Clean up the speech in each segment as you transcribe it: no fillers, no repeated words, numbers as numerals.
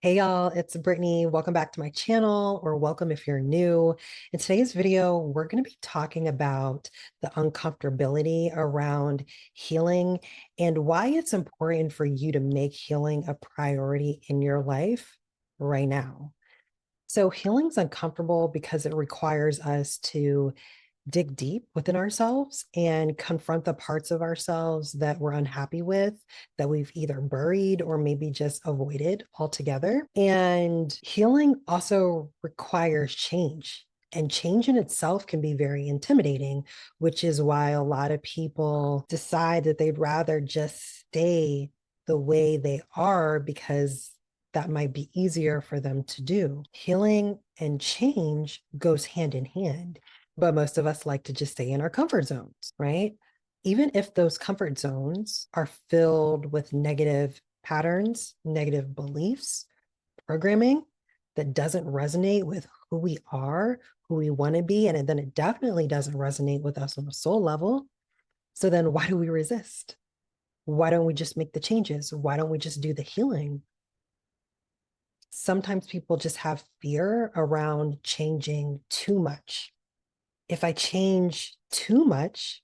Hey y'all, it's Brittany. Welcome back to my channel, or welcome if you're new. In today's video, we're going to be talking about the uncomfortability around healing and why it's important for you to make healing a priority in your life right now. So, healing's uncomfortable because it requires us to dig deep within ourselves and confront the parts of ourselves that we're unhappy with, that we've either buried or maybe just avoided altogether. And healing also requires change. And change in itself can be very intimidating, which is why a lot of people decide that they'd rather just stay the way they are because that might be easier for them to do. Healing and change goes hand in hand, but most of us like to just stay in our comfort zones, right? Even if those comfort zones are filled with negative patterns, negative beliefs, programming that doesn't resonate with who we are, who we want to be, and then it definitely doesn't resonate with us on a soul level. So then why do we resist? Why don't we just make the changes? Why don't we just do the healing? Sometimes people just have fear around changing too much. If I change too much,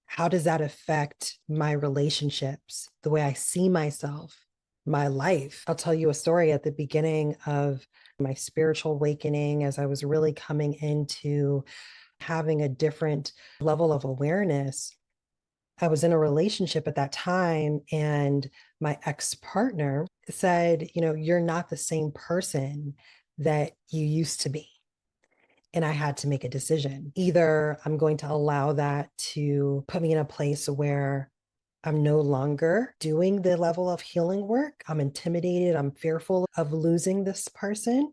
how does that affect my relationships, the way I see myself, my life? I'll tell you a story at the beginning of my spiritual awakening as I was really coming into having a different level of awareness. I was in a relationship at that time, and my ex partner said, you're not the same person that you used to be. And I had to make a decision. Either I'm going to allow that to put me in a place where I'm no longer doing the level of healing work. I'm intimidated. I'm fearful of losing this person.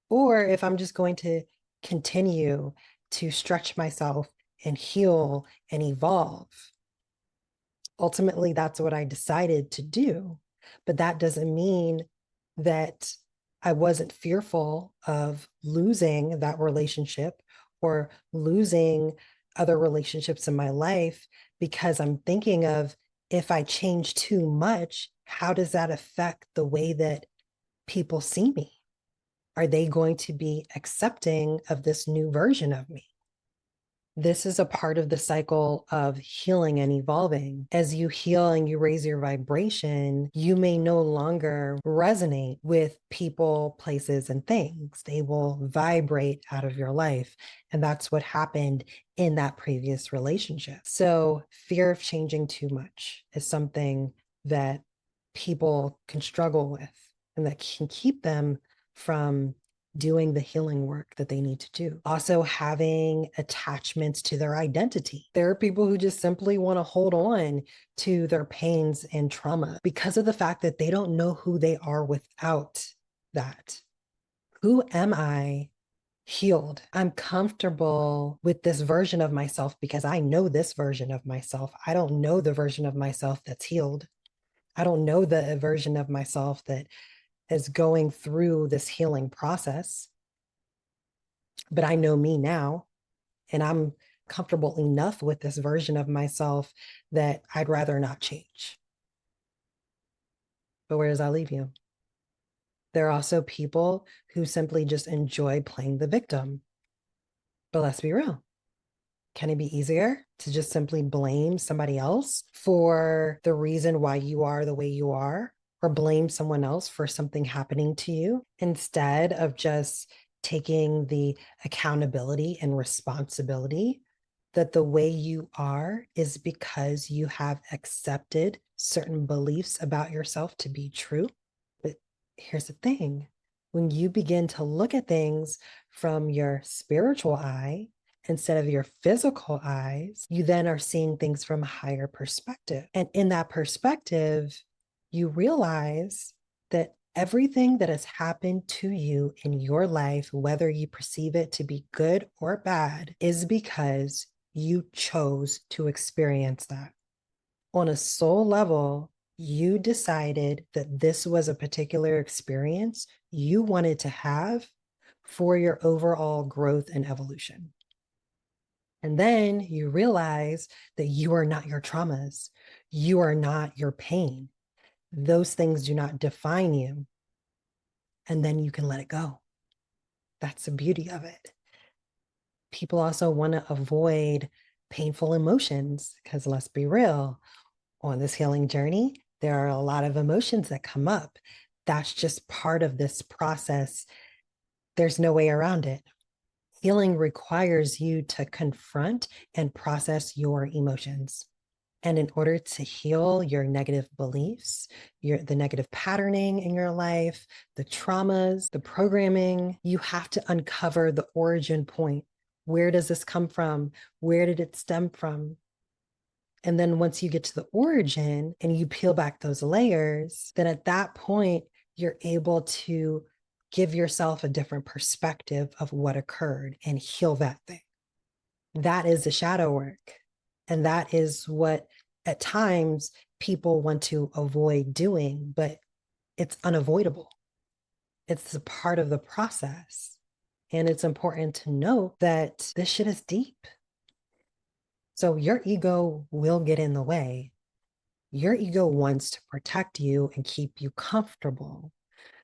Or if I'm just going to continue to stretch myself and heal and evolve. Ultimately, that's what I decided to do. But that doesn't mean that I wasn't fearful of losing that relationship or losing other relationships in my life, because I'm thinking of, if I change too much, how does that affect the way that people see me? Are they going to be accepting of this new version of me? This is a part of the cycle of healing and evolving. As you heal and you raise your vibration, you may no longer resonate with people, places, and things. They will vibrate out of your life. And that's what happened in that previous relationship. So, fear of changing too much is something that people can struggle with and that can keep them from doing the healing work that they need to do. Also, having attachments to their identity. There are people who just simply want to hold on to their pains and trauma because of the fact that they don't know who they are without that. Who am I? Healed. I'm comfortable with this version of myself because I know this version of myself. I don't know the version of myself that's healed. I don't know the version of myself that is going through this healing process, but I know me now, and I'm comfortable enough with this version of myself that I'd rather not change. But where does that leave you? There are also people who simply just enjoy playing the victim. But let's be real. Can it be easier to just simply blame somebody else for the reason why you are the way you are, or blame someone else for something happening to you, instead of just taking the accountability and responsibility that the way you are is because you have accepted certain beliefs about yourself to be true? But here's the thing: when you begin to look at things from your spiritual eye instead of your physical eyes, you then are seeing things from a higher perspective. And in that perspective, you realize that everything that has happened to you in your life, whether you perceive it to be good or bad, is because you chose to experience that. On a soul level, you decided that this was a particular experience you wanted to have for your overall growth and evolution. And then you realize that you are not your traumas. You are not your pain. Those things do not define you. and then you can let it go. That's the beauty of it. People also want to avoid painful emotions because let's be real, on this healing journey, there are a lot of emotions that come up. That's just part of this process. There's no way around it. Healing requires you to confront and process your emotions. And in order to heal your negative beliefs, the negative patterning in your life, the traumas, the programming, you have to uncover the origin point. Where does this come from? Where did it stem from? And then once you get to the origin and you peel back those layers, then at that point, you're able to give yourself a different perspective of what occurred and heal that thing. That is the shadow work. And that is what at times people want to avoid doing, but it's unavoidable. It's a part of the process. And it's important to note that this shit is deep. So your ego will get in the way. Your ego wants to protect you and keep you comfortable.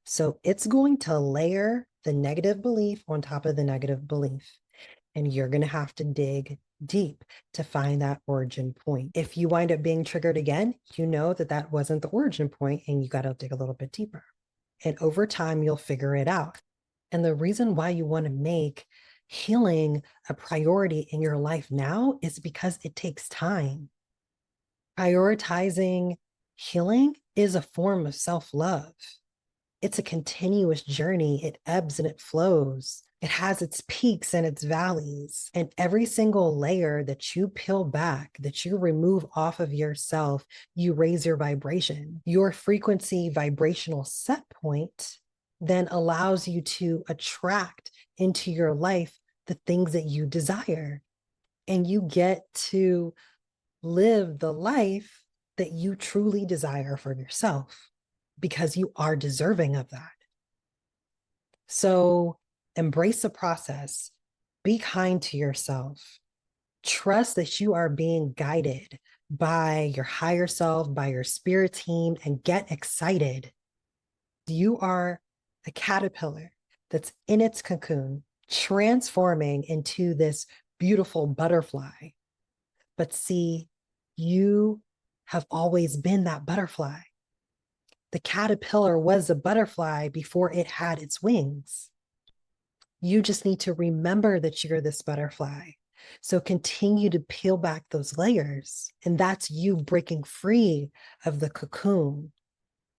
So it's going to layer the negative belief on top of the negative belief. And you're going to have to dig deep to find that origin point. If you wind up being triggered again, you know that that wasn't the origin point and you got to dig a little bit deeper. And over time, you'll figure it out. And the reason why you want to make healing a priority in your life now is because it takes time. Prioritizing healing is a form of self-love. It's a continuous journey. It ebbs and it flows. It has its peaks and its valleys. And every single layer that you peel back, that you remove off of yourself, you raise your vibration. Your frequency vibrational set point then allows you to attract into your life the things that you desire. And you get to live the life that you truly desire for yourself because you are deserving of that. So embrace the process, be kind to yourself, trust that you are being guided by your higher self, by your spirit team, and get excited. You are a caterpillar that's in its cocoon, transforming into this beautiful butterfly. But see, you have always been that butterfly. The caterpillar was a butterfly before it had its wings. You just need to remember that you're this butterfly. So continue to peel back those layers. And that's you breaking free of the cocoon.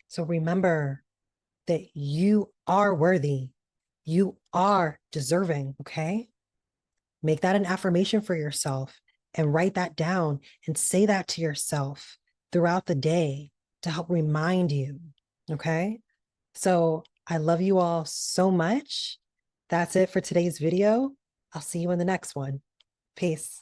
So remember that you are worthy. You are deserving, okay? Make that an affirmation for yourself and write that down and say that to yourself throughout the day to help remind you, okay? So I love you all so much. That's it for today's video. I'll see you in the next one. Peace.